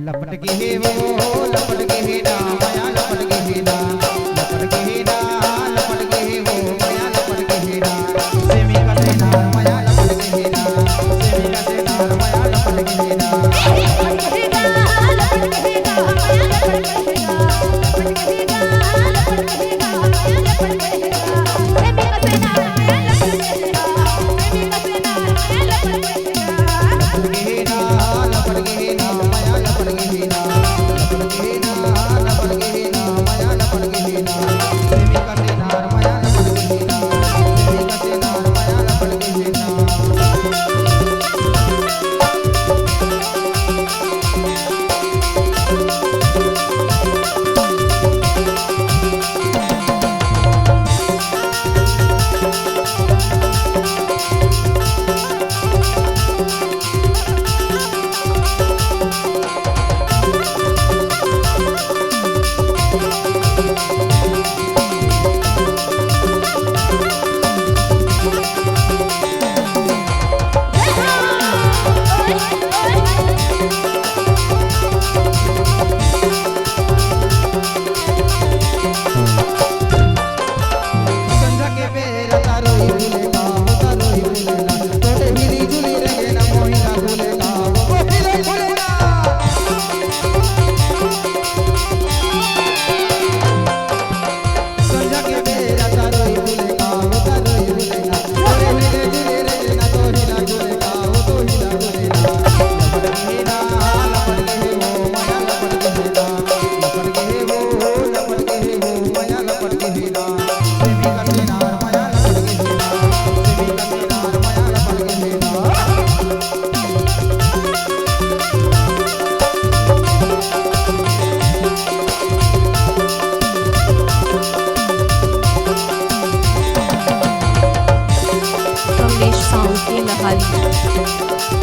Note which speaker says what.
Speaker 1: लपट के वो लपट के ना माया लपट के ना लपट के ना लपट के वो माया लपट के ना सेमी का से ना माया लपट के ना सेमी का से ना माया लपट के ना लपट के ना लपट के ना माया लपट के ना लपट के ना लपट के ना माया लपट के ना सेमी का से ना माया लपट के ना सेमी का से ना माया लपट के ना लपट के ना लपट के ना माया लपट के ना लपट के ना लपट के ना माया लपट के ना सेमी का से ना माया लपट के ना सेमी का से ना माया लपट के ना
Speaker 2: कमलेश साउंड की नहाली।